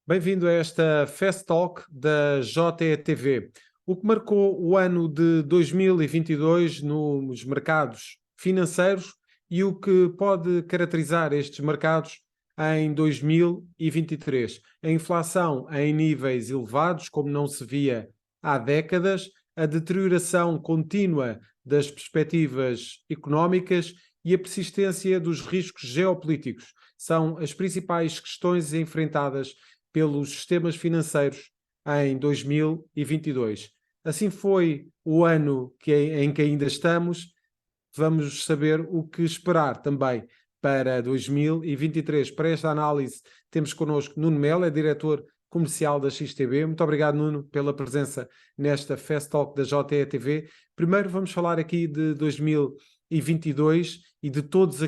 Bem-vindo a esta Fast Talk da JETV. O que marcou o ano de 2022 nos mercados financeiros e o que pode caracterizar estes mercados em 2023. A inflação em níveis elevados, como não se via há décadas, a deterioração contínua das perspectivas económicas e a persistência dos riscos geopolíticos são as principais questões enfrentadas pelos sistemas financeiros em 2022. Assim foi o ano em que ainda estamos. Vamos saber o que esperar também para 2023. Para esta análise, temos connosco Nuno Melo, é diretor comercial da XTB. Muito obrigado, Nuno, pela presença nesta Fast Talk da JETV. Primeiro, vamos falar aqui de 2022 e de todos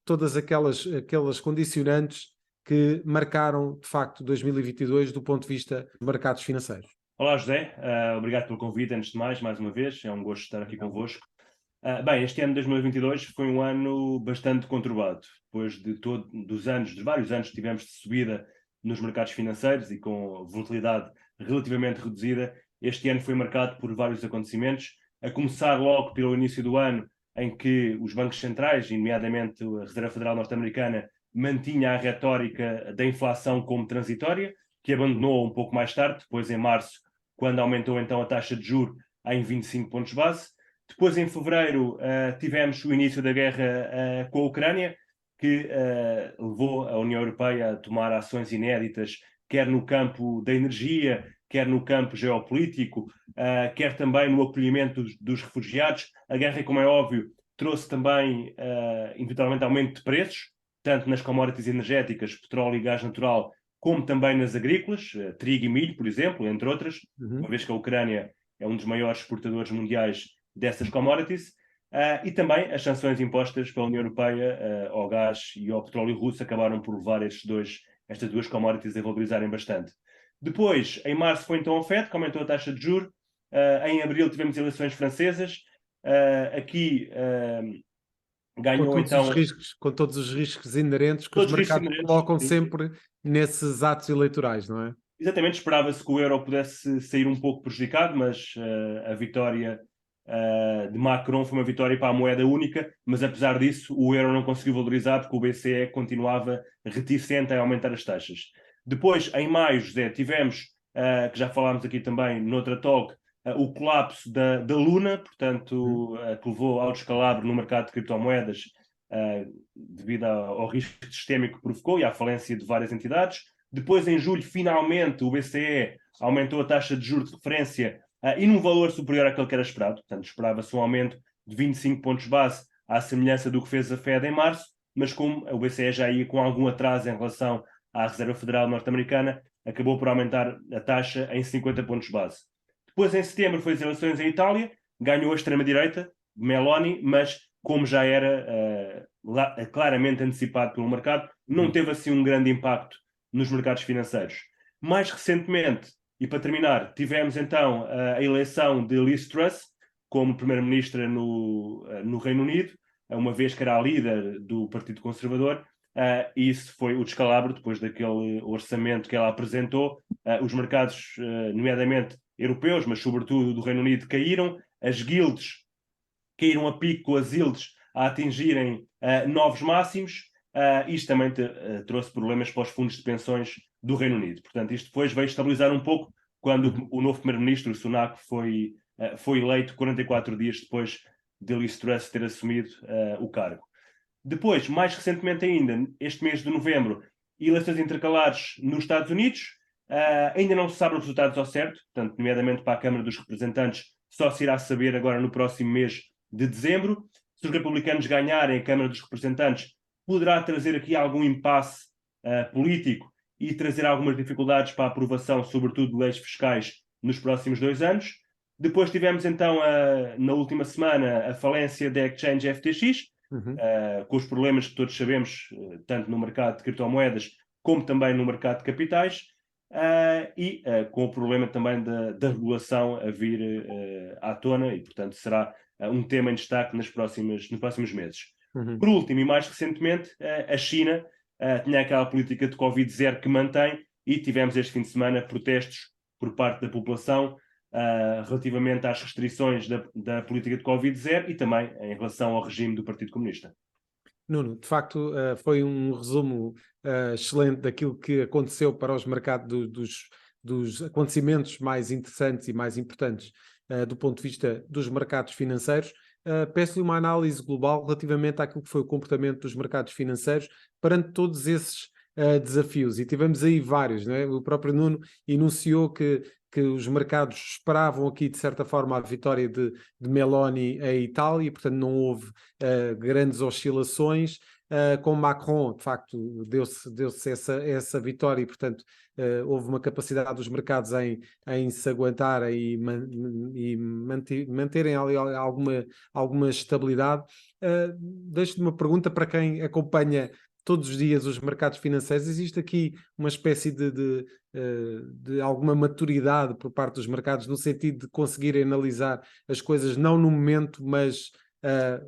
todas aquelas condicionantes que marcaram, de facto, 2022 do ponto de vista dos mercados financeiros. Olá, José. Obrigado pelo convite, antes de mais uma vez. É um gosto estar aqui convosco. Bem, este ano de 2022 foi um ano bastante conturbado. Depois dos vários anos que tivemos de subida nos mercados financeiros e com volatilidade relativamente reduzida, este ano foi marcado por vários acontecimentos, a começar logo pelo início do ano, em que os bancos centrais, nomeadamente a Reserva Federal Norte-Americana, mantinha a retórica da inflação como transitória, que abandonou um pouco mais tarde, depois em março, quando aumentou então a taxa de juros em 25 pontos base. Depois, em fevereiro, tivemos o início da guerra com a Ucrânia, que levou a União Europeia a tomar ações inéditas, quer no campo da energia, quer no campo geopolítico, quer também no acolhimento dos refugiados. A guerra, como é óbvio, trouxe também, eventualmente, aumento de preços, tanto nas commodities energéticas, petróleo e gás natural, como também nas agrícolas, trigo e milho, por exemplo, entre outras, uma vez que a Ucrânia é um dos maiores exportadores mundiais dessas commodities, e também as sanções impostas pela União Europeia ao gás e ao petróleo russo acabaram por levar estas duas commodities a valorizarem bastante. Depois, em março, foi então a FED, que aumentou a taxa de juros. Em abril tivemos eleições francesas. Aqui ganhou então... Com todos os riscos inerentes que os Todos os riscos mercados inerentes. colocam sempre nesses atos eleitorais, não é? Exatamente, esperava-se que o euro pudesse sair um pouco prejudicado, mas a vitória de Macron foi uma vitória para a moeda única, mas apesar disso o euro não conseguiu valorizar porque o BCE continuava reticente a aumentar as taxas. Depois, em maio, José, tivemos, que já falámos aqui também noutra talk, o colapso da Luna, portanto, que levou ao descalabro no mercado de criptomoedas devido ao risco sistémico que provocou e à falência de várias entidades. Depois, em julho, finalmente, o BCE aumentou a taxa de juros de referência e num valor superior àquele que era esperado. Portanto, esperava-se um aumento de 25 pontos base à semelhança do que fez a Fed em março, mas como o BCE já ia com algum atraso em relação à Reserva Federal Norte-Americana, acabou por aumentar a taxa em 50 pontos base. Depois, em setembro, foi as eleições em Itália, ganhou a extrema-direita, Meloni, mas como já era claramente antecipado pelo mercado, não teve assim um grande impacto nos mercados financeiros. Mais recentemente, e para terminar, tivemos então a eleição de Liz Truss como primeira-ministra no Reino Unido, uma vez que era a líder do Partido Conservador, e isso foi o descalabro depois daquele orçamento que ela apresentou. Os mercados, nomeadamente europeus, mas sobretudo do Reino Unido, caíram, as guilds caíram a pico com as yields a atingirem novos máximos. Isto também trouxe problemas para os fundos de pensões do Reino Unido. Portanto, isto depois veio estabilizar um pouco quando o novo primeiro-ministro, Sunak, foi eleito 44 dias depois de Liz Truss ter assumido o cargo. Depois, mais recentemente ainda, este mês de novembro, eleições intercalares nos Estados Unidos. Ainda não se sabe os resultados ao certo, portanto, nomeadamente para a Câmara dos Representantes, só se irá saber agora no próximo mês de dezembro. Se os republicanos ganharem a Câmara dos Representantes, poderá trazer aqui algum impasse político e trazer algumas dificuldades para a aprovação, sobretudo de leis fiscais, nos próximos 2 anos. Depois tivemos então, na última semana, a falência da Exchange FTX, com os problemas que todos sabemos, tanto no mercado de criptomoedas como também no mercado de capitais, e com o problema também da regulação a vir à tona, e portanto será um tema em destaque nos próximos meses. Por último, e mais recentemente, a China, tinha aquela política de Covid-0 que mantém, e tivemos este fim de semana protestos por parte da população relativamente às restrições da política de Covid-0 e também em relação ao regime do Partido Comunista. Nuno, de facto, foi um resumo excelente daquilo que aconteceu para os mercados dos acontecimentos mais interessantes e mais importantes do ponto de vista dos mercados financeiros. Peço-lhe uma análise global relativamente àquilo que foi o comportamento dos mercados financeiros perante todos esses desafios. E tivemos aí vários, não é? O próprio Nuno enunciou que os mercados esperavam aqui, de certa forma, a vitória de Meloni em Itália, e, portanto, não houve grandes oscilações. Com Macron, de facto, deu-se essa vitória e, portanto, houve uma capacidade dos mercados em se aguentarem e manterem ali alguma estabilidade. Deixo-lhe uma pergunta para quem acompanha todos os dias os mercados financeiros. Existe aqui uma espécie de alguma maturidade por parte dos mercados, no sentido de conseguirem analisar as coisas não no momento, mas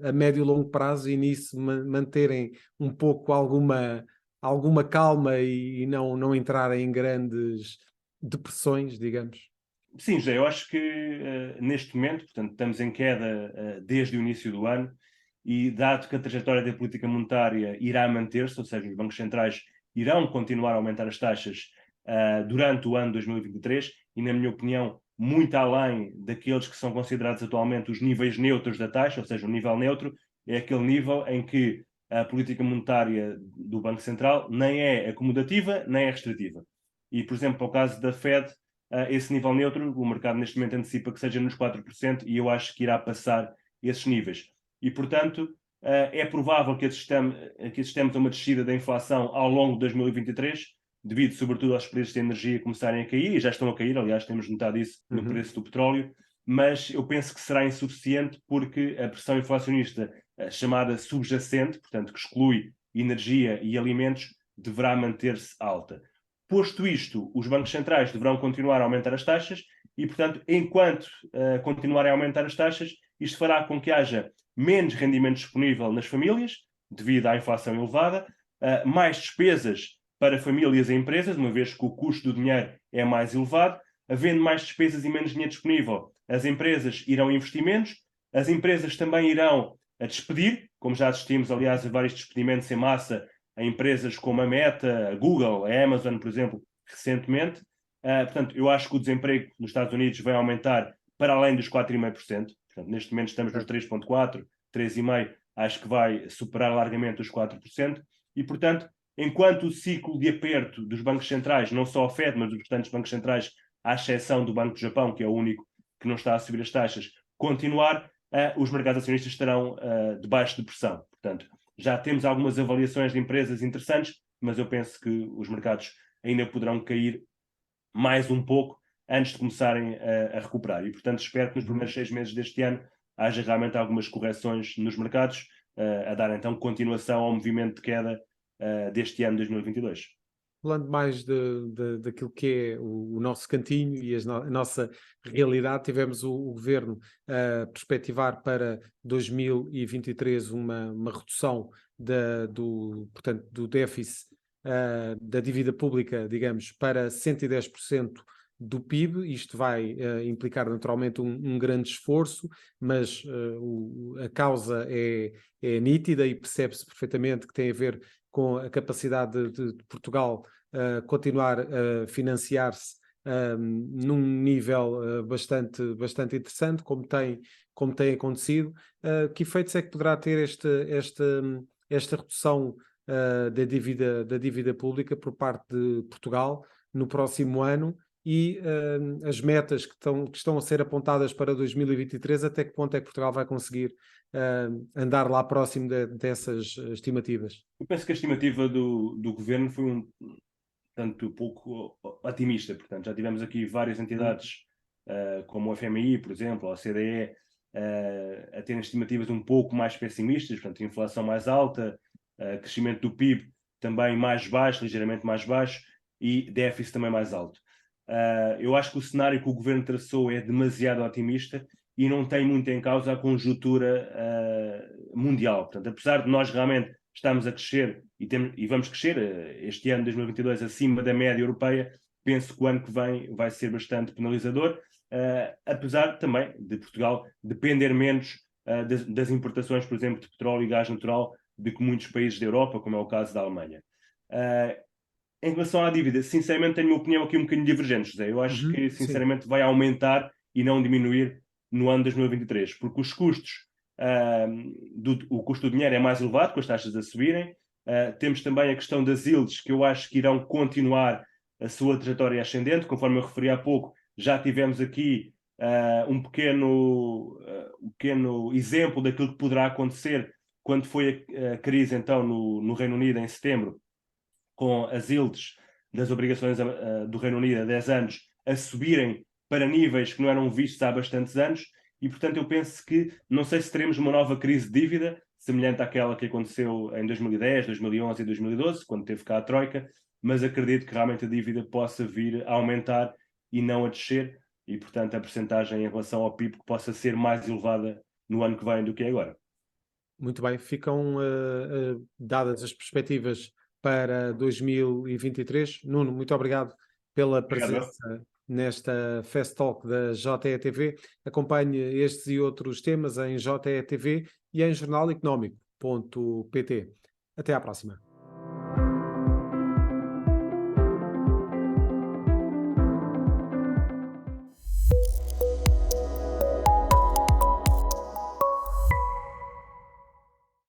a médio e longo prazo, e nisso manterem um pouco alguma calma e não entrarem em grandes depressões, digamos? Sim, José, eu acho que neste momento, portanto, estamos em queda desde o início do ano, e dado que a trajetória da política monetária irá manter-se, ou seja, os bancos centrais irão continuar a aumentar as taxas durante o ano 2023, e, na minha opinião, muito além daqueles que são considerados atualmente os níveis neutros da taxa, ou seja, o nível neutro é aquele nível em que a política monetária do Banco Central nem é acomodativa, nem é restritiva. E, por exemplo, para o caso da Fed, esse nível neutro, o mercado neste momento antecipa que seja nos 4%, e eu acho que irá passar esses níveis. E, portanto, é provável que assistamos a uma descida da inflação ao longo de 2023, devido sobretudo aos preços de energia começarem a cair, e já estão a cair, aliás, temos notado isso no preço do petróleo, mas eu penso que será insuficiente, porque a pressão inflacionista chamada subjacente, portanto, que exclui energia e alimentos, deverá manter-se alta. Posto isto, os bancos centrais deverão continuar a aumentar as taxas e, portanto, enquanto continuarem a aumentar as taxas, isto fará com que haja menos rendimento disponível nas famílias, devido à inflação elevada, mais despesas para famílias e empresas, uma vez que o custo do dinheiro é mais elevado. Havendo mais despesas e menos dinheiro disponível, as empresas irão investir menos, as empresas também irão a despedir, como já assistimos, aliás, a vários despedimentos em massa a empresas como a Meta, a Google, a Amazon, por exemplo, recentemente. Portanto, eu acho que o desemprego nos Estados Unidos vai aumentar para além dos 4,5%. Portanto, neste momento estamos nos 3,4%, 3,5%, acho que vai superar largamente os 4%. E, portanto, enquanto o ciclo de aperto dos bancos centrais, não só a Fed, mas dos restantes bancos centrais, à exceção do Banco do Japão, que é o único que não está a subir as taxas, continuar, os mercados acionistas estarão debaixo de pressão. Portanto, já temos algumas avaliações de empresas interessantes, mas eu penso que os mercados ainda poderão cair mais um pouco antes de começarem a recuperar. E, portanto, espero que nos primeiros 6 meses deste ano haja realmente algumas correções nos mercados, a dar então continuação ao movimento de queda deste ano 2022. Falando mais daquilo que é o nosso cantinho e a nossa realidade, tivemos o Governo a perspectivar para 2023 uma redução portanto, do déficit da dívida pública, digamos, para 110% do PIB. Isto vai implicar naturalmente um grande esforço, mas a causa é nítida e percebe-se perfeitamente que tem a ver com a capacidade de Portugal continuar a financiar-se num nível bastante interessante, como tem acontecido. Que efeitos é que poderá ter esta redução da dívida pública por parte de Portugal no próximo ano, e as metas que estão a ser apontadas para 2023, até que ponto é que Portugal vai conseguir andar lá próximo dessas estimativas? Eu penso que a estimativa do governo foi tanto pouco otimista. Portanto, já tivemos aqui várias entidades, como o FMI, por exemplo, ou a CDE, a terem estimativas um pouco mais pessimistas, portanto, inflação mais alta, crescimento do PIB também mais baixo, ligeiramente mais baixo, e déficit também mais alto. Eu acho que o cenário que o governo traçou é demasiado otimista e não tem muito em causa a conjuntura mundial. Portanto, apesar de nós realmente estamos a crescer e vamos crescer este ano, 2022, acima da média europeia, penso que o ano que vem vai ser bastante penalizador, apesar também de Portugal depender menos das importações, por exemplo, de petróleo e gás natural do que muitos países da Europa, como é o caso da Alemanha. Em relação à dívida, sinceramente tenho uma opinião aqui um bocadinho divergente, José. Eu acho que, sinceramente, vai aumentar e não diminuir no ano 2023, porque os custos, o custo do dinheiro é mais elevado, com as taxas a subirem. Temos também a questão das yields, que eu acho que irão continuar a sua trajetória ascendente, conforme eu referi há pouco. Já tivemos aqui um pequeno exemplo daquilo que poderá acontecer quando foi a crise, então, no Reino Unido, em setembro, com as yields das obrigações do Reino Unido a 10 anos a subirem para níveis que não eram vistos há bastantes anos, e portanto eu penso que, não sei se teremos uma nova crise de dívida, semelhante àquela que aconteceu em 2010, 2011 e 2012, quando teve cá a Troika, mas acredito que realmente a dívida possa vir a aumentar e não a descer, e portanto a percentagem em relação ao PIB que possa ser mais elevada no ano que vem do que é agora. Muito bem, ficam dadas as perspectivas para 2023. Nuno, muito obrigado pela presença nesta Fast Talk da JETV. Acompanhe estes e outros temas em JETV e em jornaleconómico.pt. Até à próxima.